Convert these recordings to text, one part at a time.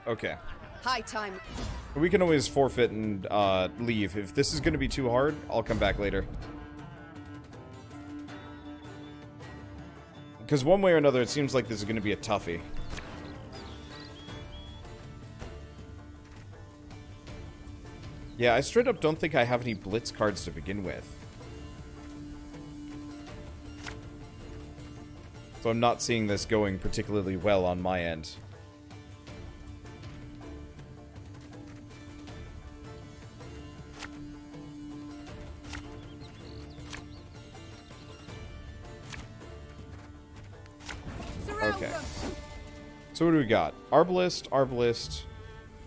Okay. High time. We can always forfeit and leave. If this is going to be too hard, I'll come back later. Because one way or another, it seems like this is going to be a toughie. Yeah, I straight up don't think I have any Blitz cards to begin with. So I'm not seeing this going particularly well on my end. Okay. So what do we got? Arbalist, Arbalist,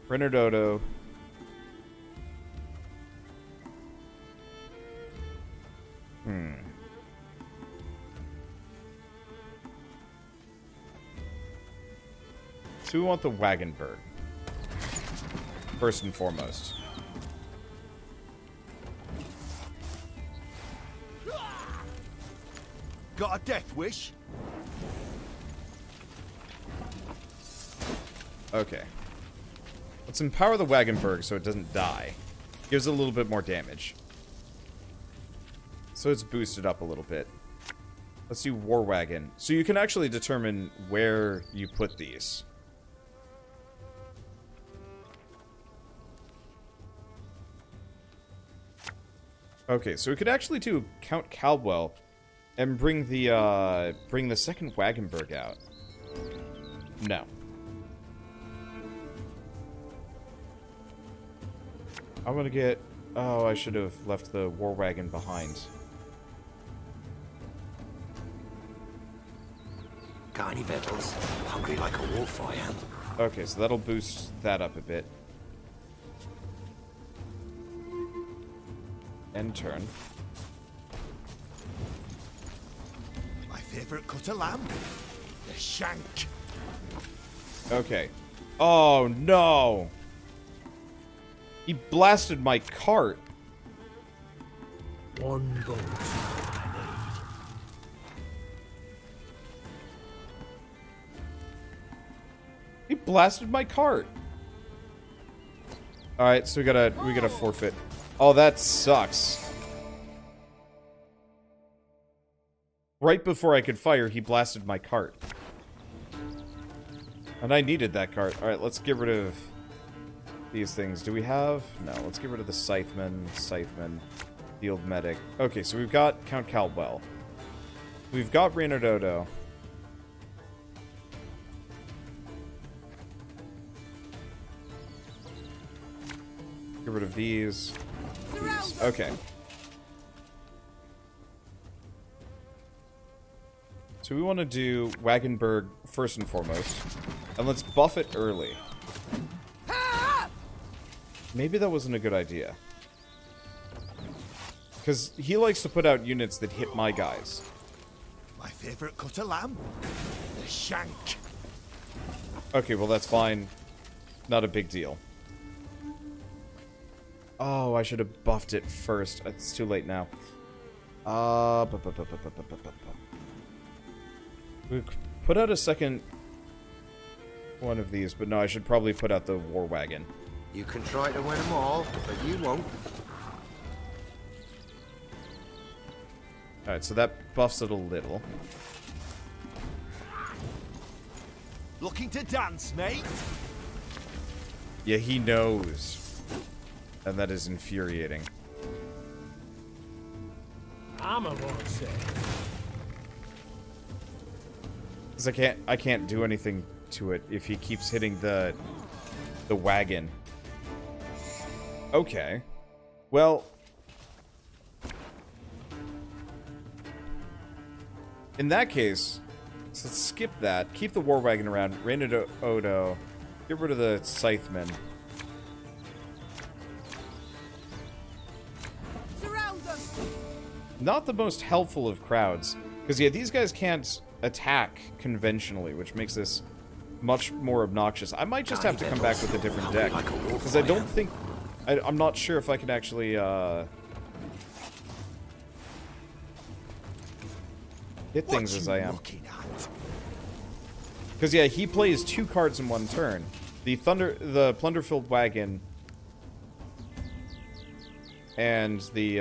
Renardodo. So we want the Wagenberg. First and foremost. Got a death wish? Okay. Let's empower the Wagenberg so it doesn't die. Gives it a little bit more damage. So it's boosted up a little bit. Let's do War Wagon. So you can actually determine where you put these. Okay, so we could actually do Count Caldwell and bring the second Wagenberg out. No. I'm gonna get... Oh, I should have left the War Wagon behind. Got any victuals? Hungry like a wolf, I am. Okay, so that'll boost that up a bit. End turn. My favourite cut of lamb? The shank. Okay. Oh, no! He blasted my cart. One vote I need. He blasted my cart. Alright, so we gotta forfeit. Oh, that sucks. Right before I could fire, he blasted my cart. And I needed that cart. Alright, let's get rid of these things. Do we have... No, let's get rid of the Scytheman, Field Medic. Okay, so we've got Count Caldwell. We've got Renardodo. Get rid of these. Okay. So we want to do Wagenberg first and foremost. And let's buff it early. Maybe that wasn't a good idea. Because he likes to put out units that hit my guys. My favourite cut of lamb? The shank. Okay, well that's fine. Not a big deal. Oh, I should have buffed it first. It's too late now. We put out a second one of these, but no, I should probably put out the War Wagon. You can try to win them all, but you won't. Alright, so that buffs it a little. Looking to dance, mate? Yeah, he knows. And that is infuriating. I'm a one say. Because I can't do anything to it if he keeps hitting the wagon. Okay. Well, in that case, let's skip that. Keep the War Wagon around. Renardodo. Get rid of the Scytheman. Surround them. Not the most helpful of crowds. Because, yeah, these guys can't attack conventionally, which makes this much more obnoxious. I might just have to come back with a different deck. Because I don't think... I'm not sure if I can actually, hit things as I am. Because, yeah, he plays 2 cards in 1 turn. The plunder-filled wagon and the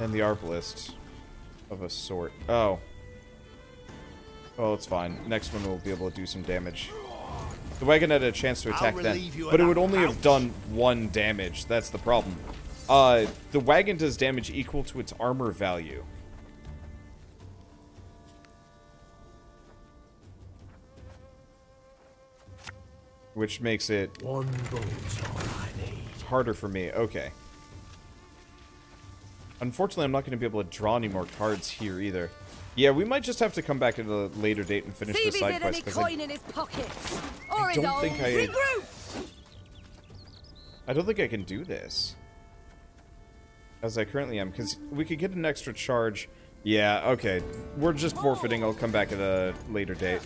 and the arbalist of a sort. Oh, it's fine. Next one will be able to do some damage. The wagon had a chance to attack then, but it would only have done 1 damage. That's the problem. The wagon does damage equal to its armor value. Which makes it 1 bolt's all I need. harder for me. Okay. Unfortunately, I'm not going to be able to draw any more cards here either. Yeah, we might just have to come back at a later date and finish the side quest, because I don't think I can do this as I currently am, because we could get an extra charge. Yeah, okay. We're just forfeiting. I'll come back at a later date.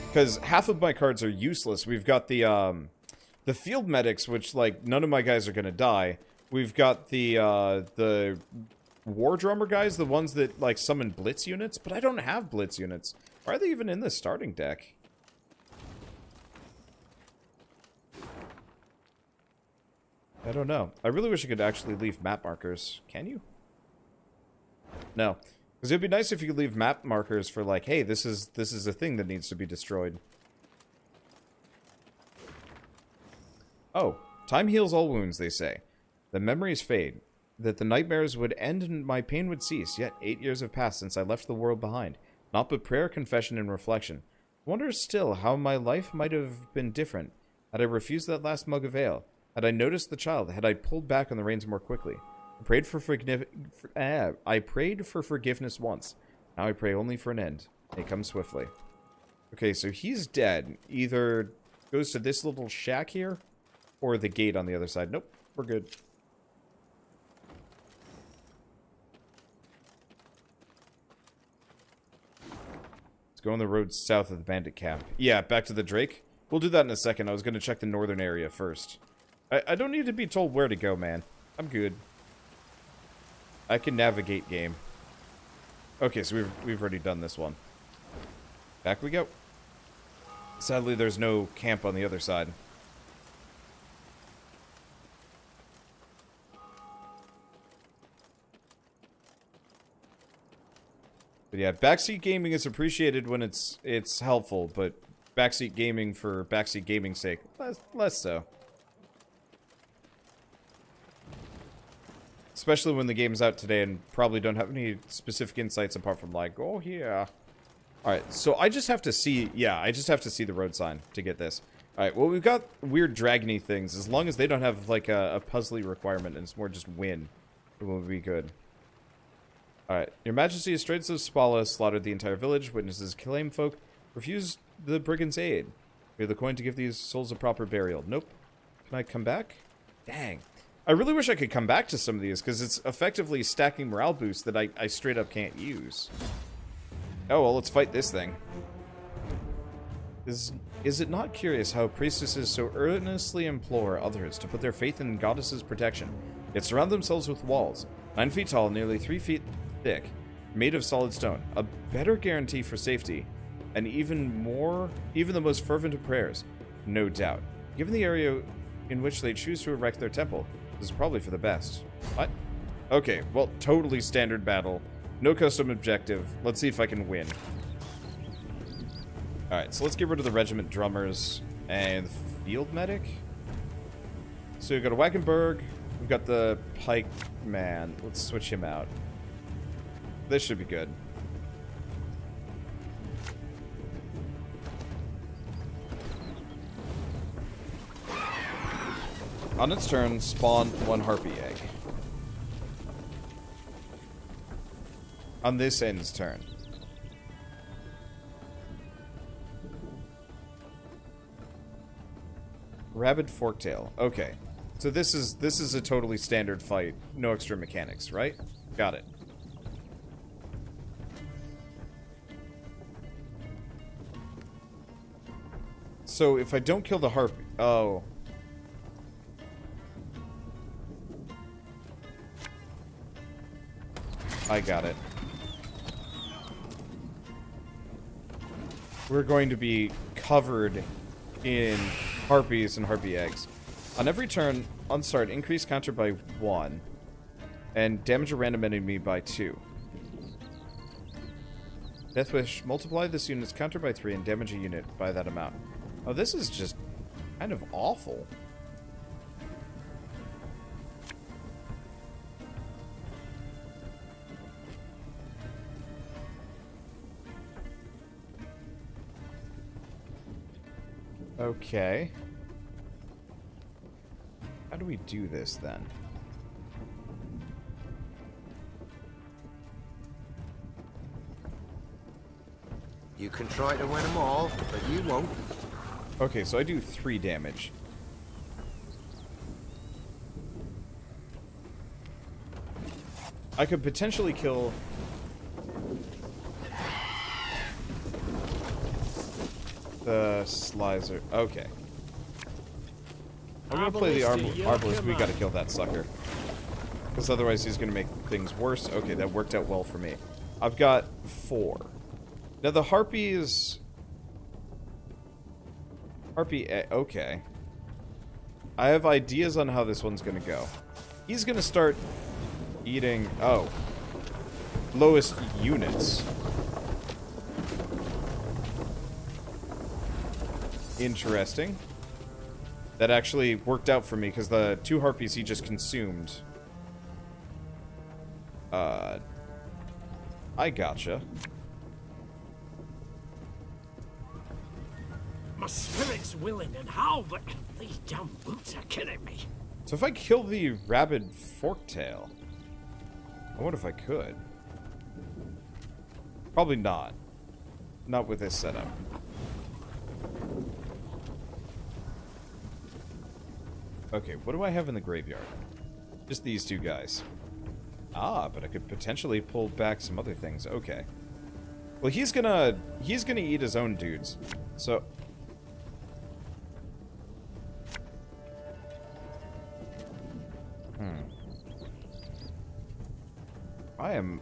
Because half of my cards are useless. We've got the field medics, which, like, none of my guys are going to die. We've got the war drummer guys, the ones that, like, summon blitz units, but I don't have blitz units. Why are they even in the starting deck? I don't know. I really wish I could actually leave map markers. Can you? No. Because it'd be nice if you could leave map markers for, like, hey, this is a thing that needs to be destroyed. Oh, time heals all wounds, they say. The memories fade. That the nightmares would end and my pain would cease. Yet 8 years have passed since I left the world behind. Not but prayer, confession, and reflection. I wonder still how my life might have been different had I refused that last mug of ale. Had I noticed the child. Had I pulled back on the reins more quickly. I prayed for forgiveness once. Now I pray only for an end. It comes swiftly. Okay, so he's dead. Either goes to this little shack here, or the gate on the other side. Nope, we're good. Let's go on the road south of the bandit camp. Yeah, back to the Drake. We'll do that in a second. I was going to check the northern area first. I don't need to be told where to go, man. I'm good. I can navigate game. Okay, so we've already done this one. Back we go. Sadly, there's no camp on the other side. But yeah, backseat gaming is appreciated when it's helpful, but backseat gaming for backseat gaming's sake, less so. Especially when the game's out today and probably don't have any specific insights apart from like, oh yeah. Alright, so I just have to see, yeah, I just have to see the road sign to get this. Alright, well we've got weird dragony things. As long as they don't have like a puzzly requirement and it's more just win, it will be good. Alright, Your Majesty has strayed to Spala, slaughtered the entire village, witnesses claim folk, refused the brigands' aid. We have the coin to give these souls a proper burial. Nope. Can I come back? Dang. I really wish I could come back to some of these, because it's effectively stacking morale boosts that I straight up can't use. Oh, well, let's fight this thing. Is it not curious how priestesses so earnestly implore others to put their faith in goddesses' protection, yet surround themselves with walls, 9 feet tall, nearly 3 feet thick, made of solid stone, a better guarantee for safety, and even the most fervent of prayers, no doubt. Given the area in which they choose to erect their temple, this is probably for the best. What? Okay, well, totally standard battle. No custom objective. Let's see if I can win. Alright, so let's get rid of the regiment drummers and the field medic. So we've got a Wackenberg. We've got the pike man. Let's switch him out. This should be good. On its turn, spawn 1 harpy egg. On this end's turn. Rabid Forktail. Okay. So this is a totally standard fight. No extra mechanics, right? Got it. So if I don't kill the harpy... Oh... I got it. We're going to be covered in harpies and harpy eggs. On every turn, on start, increase counter by 1. And damage a random enemy by 2. Deathwish, multiply this unit's counter by 3 and damage a unit by that amount. Oh, this is just kind of awful. Okay. How do we do this then? You can try to win them all, but you won't. Okay, so I do 3 damage. I could potentially kill... the Slicer. Okay. I'm gonna play the Arbalist. We gotta kill that sucker. Because otherwise he's gonna make things worse. Okay, that worked out well for me. I've got 4. Now the Harpies... okay. I have ideas on how this one's gonna go. He's gonna start eating... oh. Lowest units. Interesting. That actually worked out for me, because the 2 harpies he just consumed. I gotcha. My spirit's willing and how, but these damn boots are killing me. So if I kill the rabid forktail... I wonder if I could. Probably not. Not with this setup. Okay, what do I have in the graveyard? Just these 2 guys. Ah, but I could potentially pull back some other things. Okay. Well, he's gonna eat his own dudes. So... I am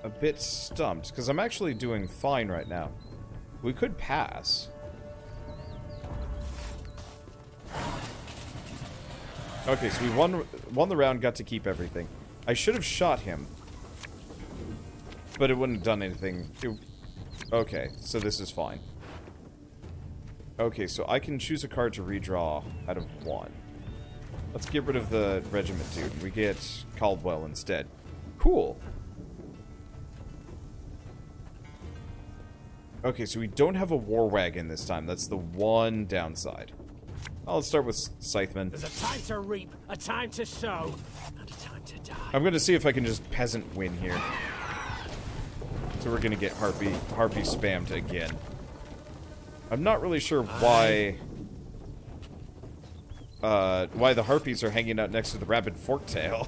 a bit stumped, because I'm actually doing fine right now. We could pass. Okay, so we won the round, got to keep everything. I should have shot him. But it wouldn't have done anything. Okay, so this is fine. Okay, so I can choose a card to redraw out of 1. Let's get rid of the regiment dude. We get Caldwell instead. Cool. Okay, so we don't have a war wagon this time. That's the one downside. Well, let's start with Scytheman. There's a time to reap, a time to sow, and a time to die. I'm going to see if I can just peasant win here. So we're going to get Harpy spammed again. I'm not really sure why the Harpies are hanging out next to the rabid forktail.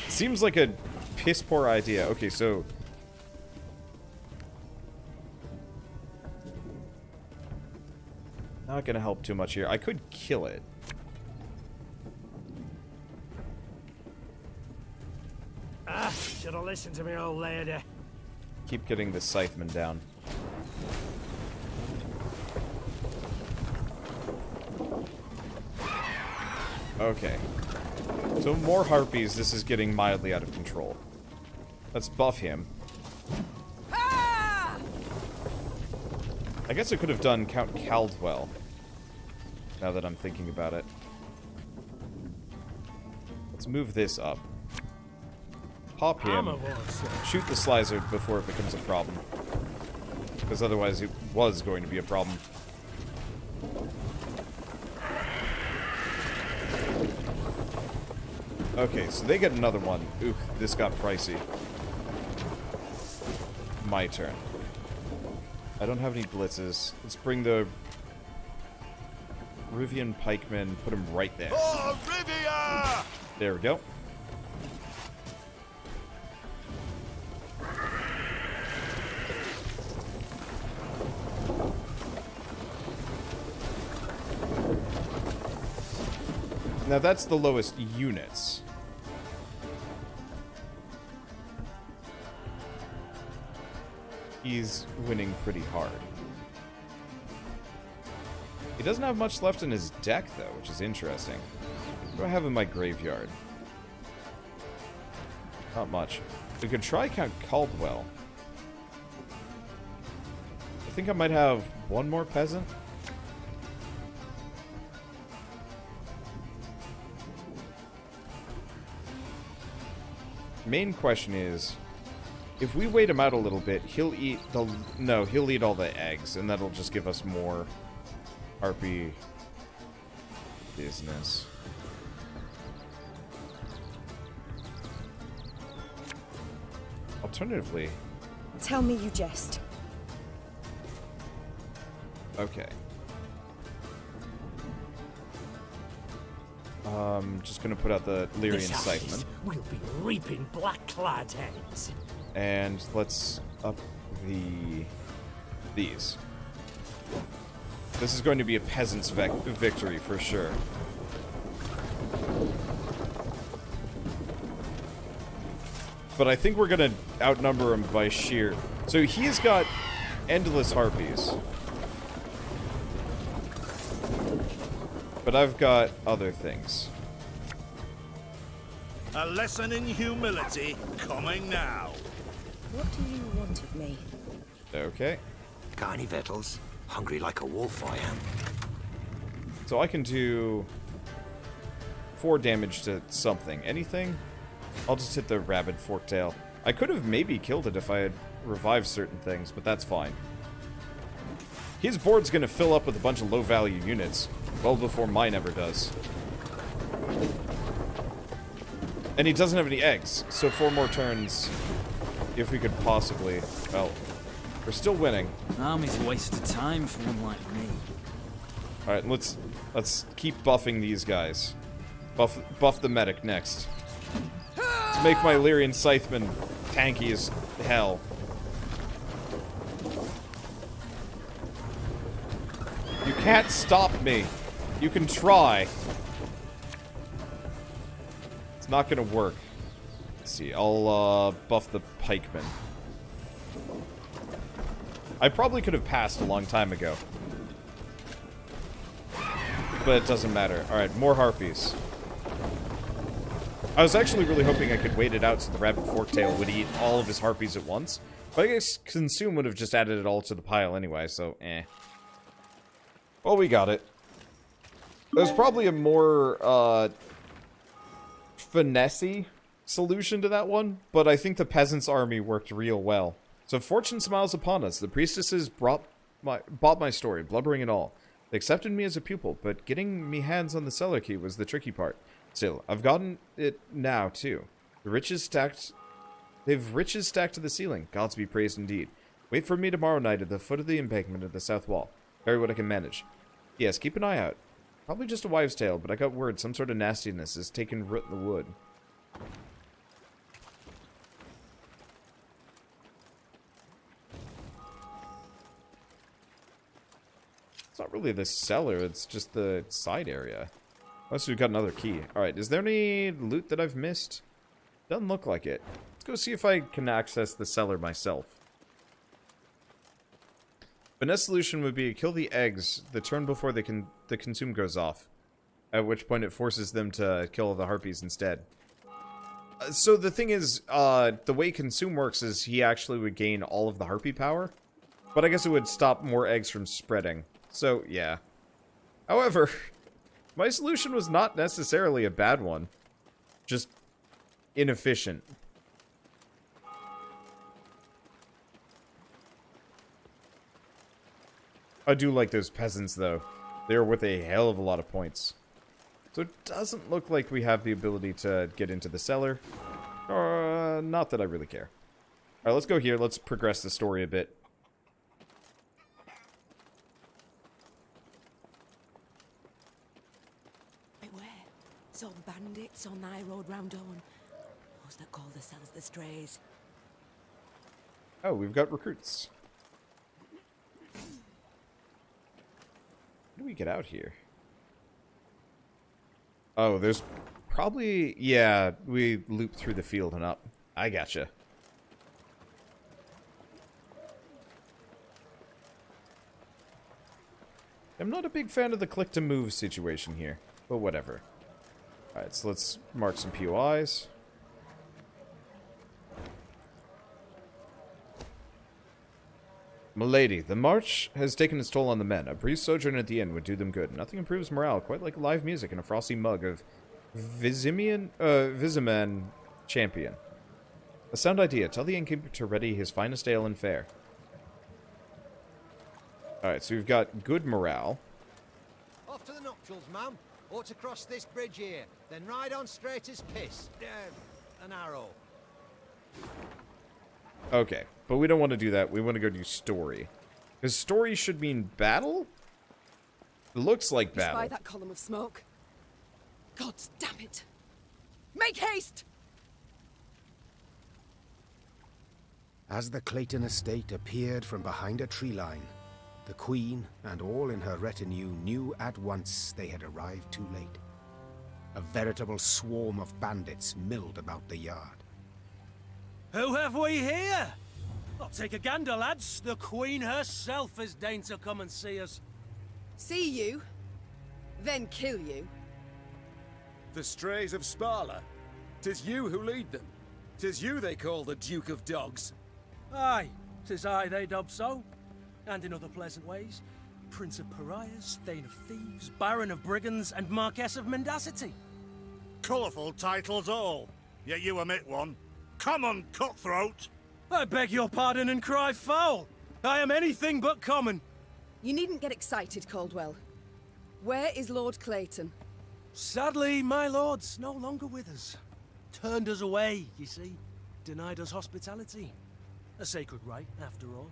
Seems like a piss poor idea. Okay, so... not gonna help too much here. I could kill it. Should've listened to me, old lady. Keep getting the Scytheman down. Okay. So more Harpies, this is getting mildly out of control. Let's buff him. I guess I could have done Count Caldwell, now that I'm thinking about it. Let's move this up. Pop him. Shoot the Slicer before it becomes a problem. Because otherwise it was going to be a problem. Okay, so they get another one. Ooh, this got pricey. My turn. I don't have any blitzes. Let's bring the Rivian pikemen, put him right there. Oh, Rivia! There we go. Now that's the lowest units. he's winning pretty hard. He doesn't have much left in his deck, though, which is interesting. What do I have in my graveyard? Not much. We could try Count Caldwell. I think I might have one more Peasant. Main question is, if we wait him out a little bit, he'll eat the... No, he'll eat all the eggs, and that'll just give us more Harpy business. Alternatively... Tell me you jest. Okay. Just gonna put out the Lyrian Scytheman. We'll be reaping black-clad heads. And let's up these. This is going to be a peasant's victory for sure. But I think we're gonna outnumber him by sheer... So he's got endless harpies. But I've got other things. A lesson in humility coming now. What do you want of me? Okay. Got any victuals? Hungry like a wolf, I am. So I can do 4 damage to something. Anything? I'll just hit the rabid forktail. I could have maybe killed it if I had revived certain things, but that's fine. His board's gonna fill up with a bunch of low-value units, well before mine ever does. And he doesn't have any eggs, so 4 more turns, if we could possibly... Well, we're still winning. Army's a waste of time for one like me. Alright, let's keep buffing these guys. Buff the medic next. To make my Lyrian Scytheman tanky as hell. You can't stop me. You can try. It's not gonna work. Let's see, I'll buff the pikeman. I probably could have passed a long time ago. But it doesn't matter. Alright, more harpies. I was actually really hoping I could wait it out so the rabbit forktail would eat all of his harpies at once. But I guess Consume would have just added it all to the pile anyway, so eh. Well, we got it. There's probably a more, finessey solution to that one, but I think the peasant's army worked real well. So fortune smiles upon us. The priestesses bought my story, blubbering and all. They accepted me as a pupil, but getting me hands on the cellar key was the tricky part. Still, I've gotten it now, too. They've riches stacked to the ceiling. Gods be praised indeed. Wait for me tomorrow night at the foot of the embankment of the south wall. Carry what I can manage. Yes, keep an eye out. Probably just a wives' tale, but I got word some sort of nastiness has taken root in the wood. It's not really the cellar, it's just the side area. Unless we've got another key. Alright, is there any loot that I've missed? Doesn't look like it. Let's go see if I can access the cellar myself. The next solution would be to kill the eggs the turn before the consume goes off. At which point it forces them to kill the harpies instead. So the thing is, the way consume works is he actually would gain all of the harpy power. But I guess it would stop more eggs from spreading. So, yeah. However, my solution was not necessarily a bad one. Just inefficient. I do like those peasants, though. They're worth a hell of a lot of points. So it doesn't look like we have the ability to get into the cellar. Or, not that I really care. Alright, let's go here. Let's progress the story a bit. Beware. Some bandits on thy road round Dawn. Those that call themselves the Strays. Oh, we've got recruits. How do we get out here? Oh, there's probably... Yeah, we loop through the field and up. I gotcha. I'm not a big fan of the click-to-move situation here, but whatever. Alright, so let's mark some POIs. Milady, the march has taken its toll on the men. A brief sojourn at the inn would do them good. Nothing improves morale quite like live music and a frosty mug of Vizimian champion. A sound idea. Tell the innkeeper to ready his finest ale and fare. Alright, so we've got good morale. Off to the nuptials, ma'am. Ought to cross this bridge here, then ride on straight as piss. An arrow. Okay, but we don't want to do that. We want to go do story. Because story should mean battle? It looks like battle. Spy that column of smoke. Gods damn it! Make haste! As the Clayton estate appeared from behind a tree line, the Queen and all in her retinue knew at once they had arrived too late. A veritable swarm of bandits milled about the yard. Who have we here? I'll take a gander, lads. The Queen herself has deigned to come and see us. See you, then kill you. The strays of Sparla. 'Tis you who lead them. 'Tis you they call the Duke of Dogs. Aye, 'tis I they dub so. And in other pleasant ways. Prince of Pariahs, Thane of Thieves, Baron of Brigands, and Marquess of Mendacity. Colourful titles all, yet you omit one. Common cutthroat! I beg your pardon and cry foul! I am anything but common. You needn't get excited, Caldwell. Where is Lord Clayton? Sadly, my lord's no longer with us. Turned us away, you see. Denied us hospitality. A sacred right, after all.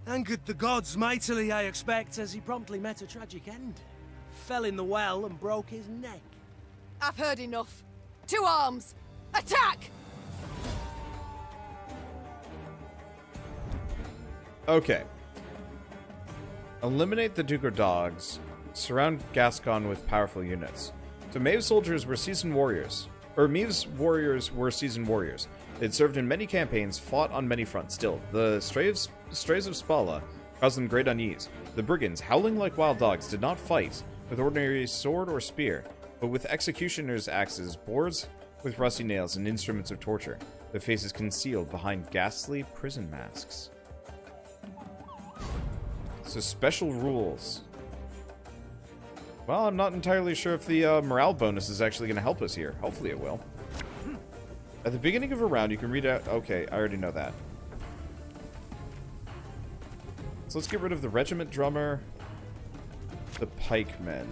Angered the gods mightily, I expect, as he promptly met a tragic end. Fell in the well and broke his neck. I've heard enough. To arms! Attack! Okay. Eliminate the Duke of Dogs. Surround Gascon with powerful units. So Meve's soldiers were seasoned warriors. Or Meve's warriors were seasoned warriors. They'd served in many campaigns, fought on many fronts. Still, the strays of Spala caused them great unease. The brigands, howling like wild dogs, did not fight with ordinary sword or spear, but with executioners' axes, boars with rusty nails, and instruments of torture, their faces concealed behind ghastly prison masks. So special rules. Well, I'm not entirely sure if the morale bonus is actually going to help us here. Hopefully it will. At the beginning of a round, you can read out... Okay, I already know that. So let's get rid of the regiment drummer. The pikemen.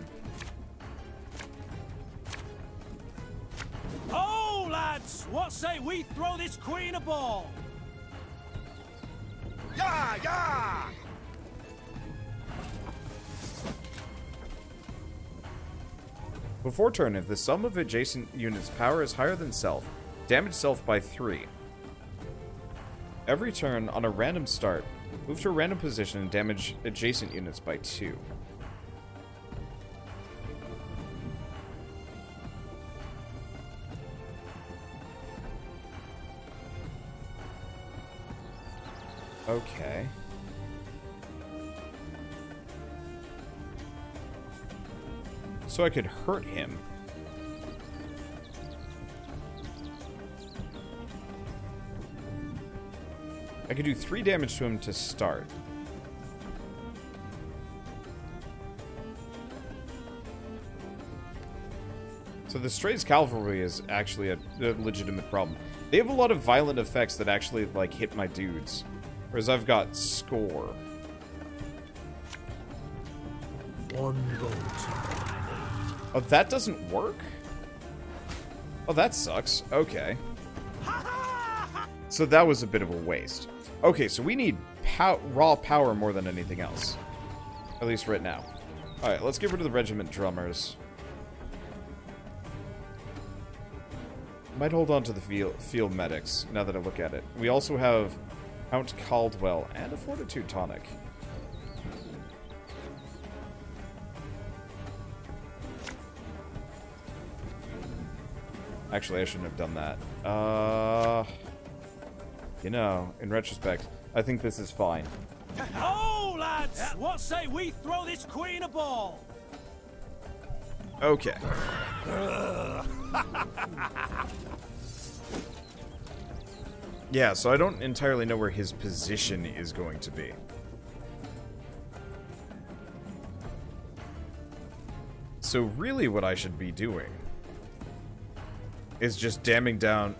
Oh, lads! What say we throw this queen a ball? Yeah, yeah! Before turn, if the sum of adjacent units' power is higher than self, damage self by 3. Every turn, on a random start, move to a random position and damage adjacent units by 2. Okay. So I could hurt him. I could do 3 damage to him to start. So the Strays Cavalry is actually a legitimate problem. They have a lot of violent effects that actually, like, hit my dudes. Whereas I've got Score. One vote. Oh, that doesn't work? Oh, that sucks. Okay. So that was a bit of a waste. Okay, so we need raw power more than anything else. At least right now. Alright, let's get rid of the regiment drummers. Might hold on to the field medics, now that I look at it. We also have Count Caldwell and a Fortitude tonic. Actually, I shouldn't have done that. You know, in retrospect, I think this is fine. Oh, lads! What say we throw this queen a ball? Okay. Yeah, so I don't entirely know where his position is going to be. So really what I should be doing is just jamming down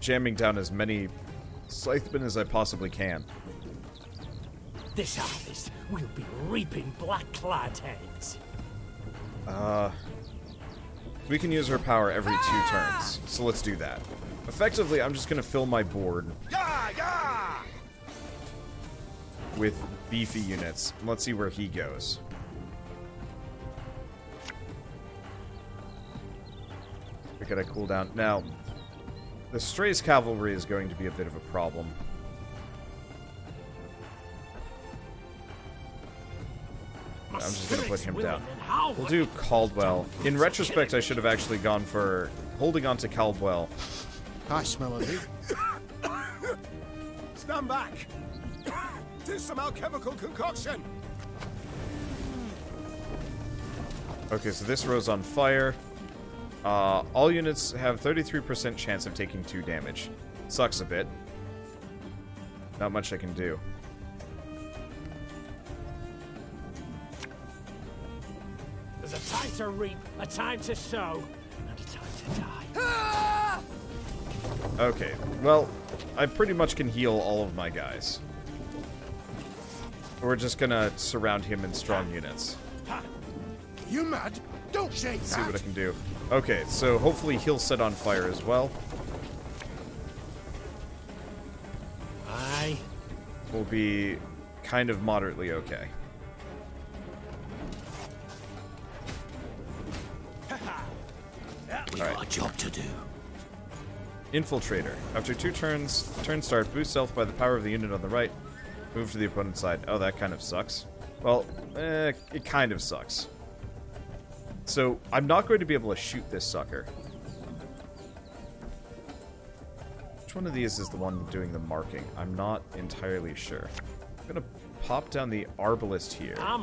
as many scythemen as I possibly can. This harvest will be reaping black-clad heads. We can use her power every 2 turns, so let's do that. Effectively, I'm just gonna fill my board with beefy units. Let's see where he goes. We gotta cool down. Now, the Stray's cavalry is going to be a bit of a problem. I'm just gonna put him down. We'll do Caldwell. In retrospect, I should have actually gone for holding on to Caldwell. I smell a leak. Stand back! Tis some alchemical concoction! Okay, so this row's on fire. All units have 33% chance of taking 2 damage. Sucks a bit. Not much I can do. There's a time to reap, a time to sow, and a time to die. Okay, well, I pretty much can heal all of my guys. We're just gonna surround him in strong units. You mad? Don't shake See what I can do. Okay, so hopefully he'll set on fire as well. Aye. We'll be kind of moderately okay. We've got a job to do. Infiltrator. After 2 turns, turn start, boost self by the power of the unit on the right. Move to the opponent's side. Oh, that kind of sucks. Well, it kind of sucks. So, I'm not going to be able to shoot this sucker. Which one of these is the one doing the marking? I'm not entirely sure. I'm going to pop down the arbalist here. I'm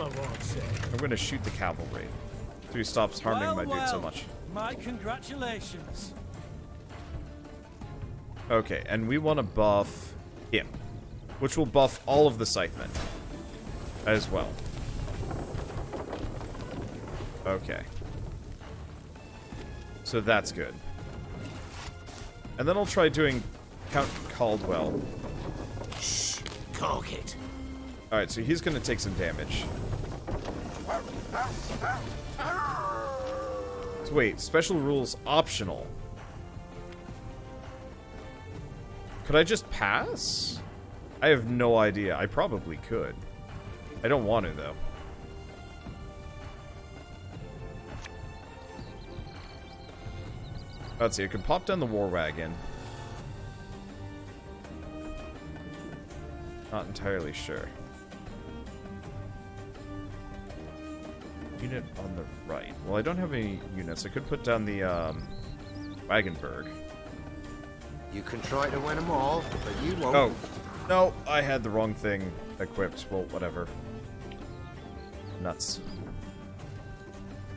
going to shoot the cavalry. So he stops harming my dude so much. My congratulations. Okay, and we want to buff him. Which will buff all of the scythemen. As well. Okay. So that's good. And then I'll try doing Count Caldwell. Shh, cock it. Alright, so he's going to take some damage. So wait, special rules optional. Could I just pass? I have no idea. I probably could. I don't want to, though. Let's see, I could pop down the war wagon. Not entirely sure. Unit on the right. Well, I don't have any units. I could put down the, Wagenberg. You can try to win them all, but you won't. Oh. No, I had the wrong thing equipped. Well, whatever. Nuts.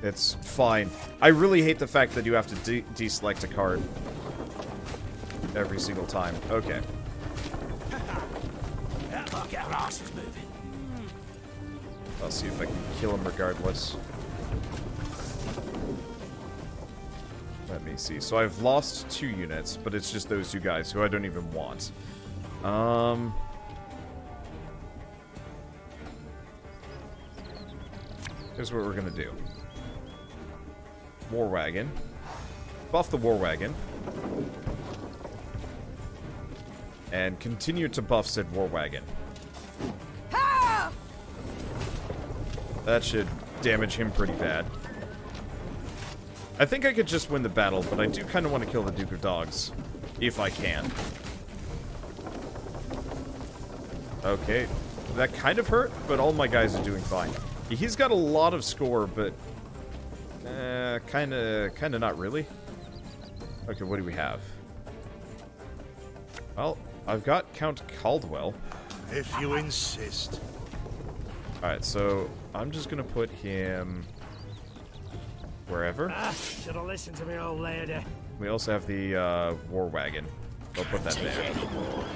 It's fine. I really hate the fact that you have to deselect a card every single time. Okay. Get our asses moving. I'll see if I can kill him regardless. Let me see. So I've lost 2 units, but it's just those 2 guys who I don't even want. Here's what we're gonna do. War wagon. Buff the war wagon. And continue to buff said war wagon. That should damage him pretty bad. I think I could just win the battle, but I do kind of want to kill the Duke of Dogs. If I can. Okay. That kind of hurt, but all my guys are doing fine. He's got a lot of score, but... kinda not really. Okay, what do we have? Well, I've got Count Caldwell. If you insist. Alright, so I'm just gonna put him wherever. Should have listened to me, old lady. We also have the war wagon. I'll put that there.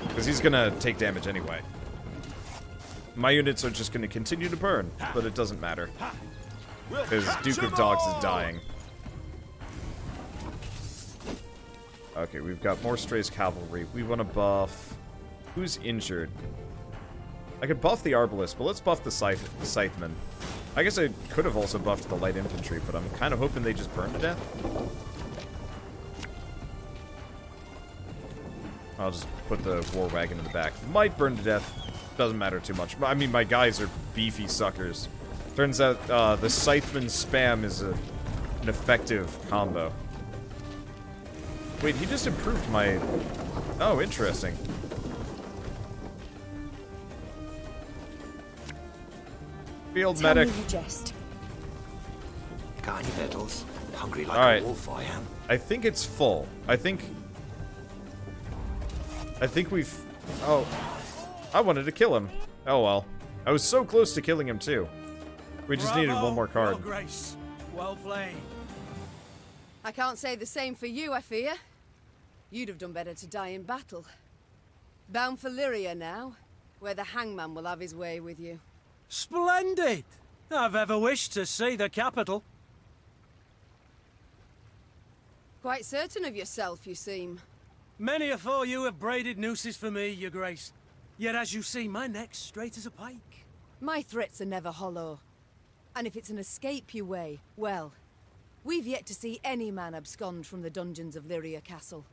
Because he's gonna take damage anyway. My units are just gonna continue to burn, but it doesn't matter. Because Duke of Dogs is dying. Okay, we've got more Strays Cavalry. We want to buff... Who's injured? I could buff the Arbalist, but let's buff the Scythemen. I guess I could have also buffed the Light Infantry, but I'm kind of hoping they just burn to death. I'll just put the War Wagon in the back. Might burn to death. Doesn't matter too much. I mean, my guys are beefy suckers. Turns out the Scytheman spam is an effective combo. Wait, he just improved my... Oh, interesting. Field medic. Tell me you jest. Got any victuals? Hungry like Alright. a wolf, I am. I think it's full. I think we've... Oh. I wanted to kill him. Oh well. I was so close to killing him too. We just needed one more card. Well, Grace. Well played. I can't say the same for you, I fear. You'd have done better to die in battle. Bound for Lyria now, where the hangman will have his way with you. Splendid! I've ever wished to see the capital. Quite certain of yourself, you seem. Many afore you have braided nooses for me, your grace. Yet as you see, my neck's straight as a pike. My threats are never hollow. And if it's an escape you weigh, well, we've yet to see any man abscond from the dungeons of Lyria Castle.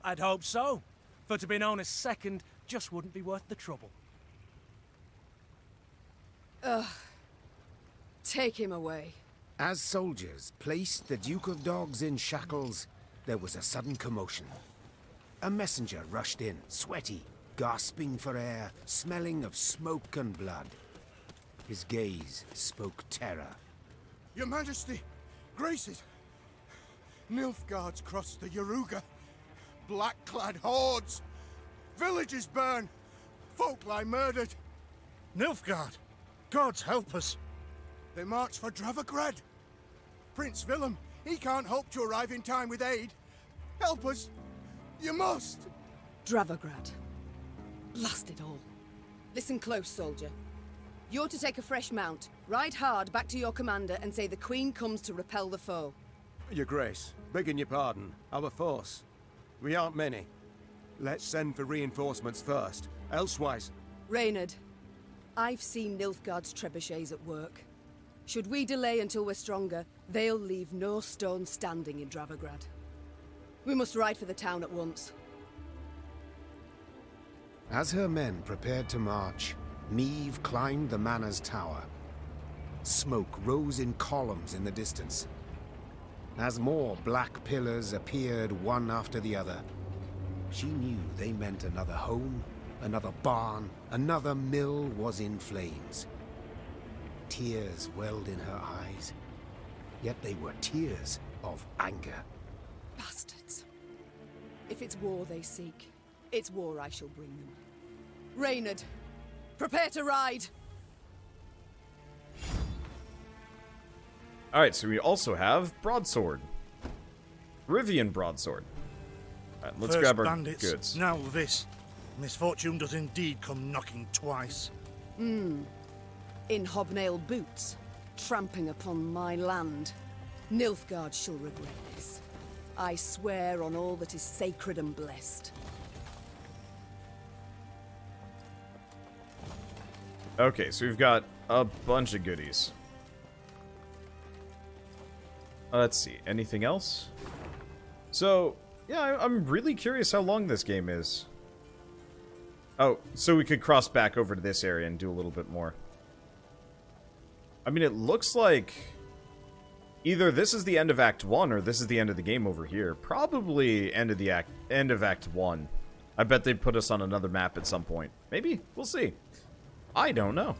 I'd hope so. For to be known as second just wouldn't be worth the trouble. Ugh. Take him away. As soldiers placed the Duke of Dogs in shackles, there was a sudden commotion. A messenger rushed in, sweaty, gasping for air, smelling of smoke and blood. His gaze spoke terror. Your Majesty, Graces, Nilfgaard's crossed the Yaruga. Black-clad hordes. Villages burn. Folk lie murdered. Nilfgaard! Gods help us! They march for Dravograd. Prince Willem, he can't hope to arrive in time with aid. Help us. You must. Dravograd. Blast it all. Listen close, soldier. You're to take a fresh mount, ride hard back to your commander and say the Queen comes to repel the foe. Your Grace, begging your pardon, our force. We aren't many. Let's send for reinforcements first, elsewise... Reynard, I've seen Nilfgaard's trebuchets at work. Should we delay until we're stronger, they'll leave no stone standing in Dravograd. We must ride for the town at once. As her men prepared to march, Meve climbed the manor's tower. Smoke rose in columns in the distance. As more black pillars appeared one after the other, she knew they meant another home, another barn, another mill was in flames. Tears welled in her eyes, yet they were tears of anger. Bastards. If it's war they seek, it's war I shall bring them. Reynard, prepare to ride! Alright, so we also have Broadsword. Rivian Broadsword. Alright, let's First grab our bandits, goods. now this. Misfortune does indeed come knocking twice. In hobnail boots, tramping upon my land. Nilfgaard shall regret this. I swear on all that is sacred and blessed. Okay, so we've got a bunch of goodies. Let's see, anything else? So, yeah, I'm really curious how long this game is. Oh, so we could cross back over to this area and do a little bit more. I mean, it looks like either this is the end of Act 1 or this is the end of the game over here. Probably end of Act 1. I bet they'd put us on another map at some point. Maybe? We'll see. I don't know.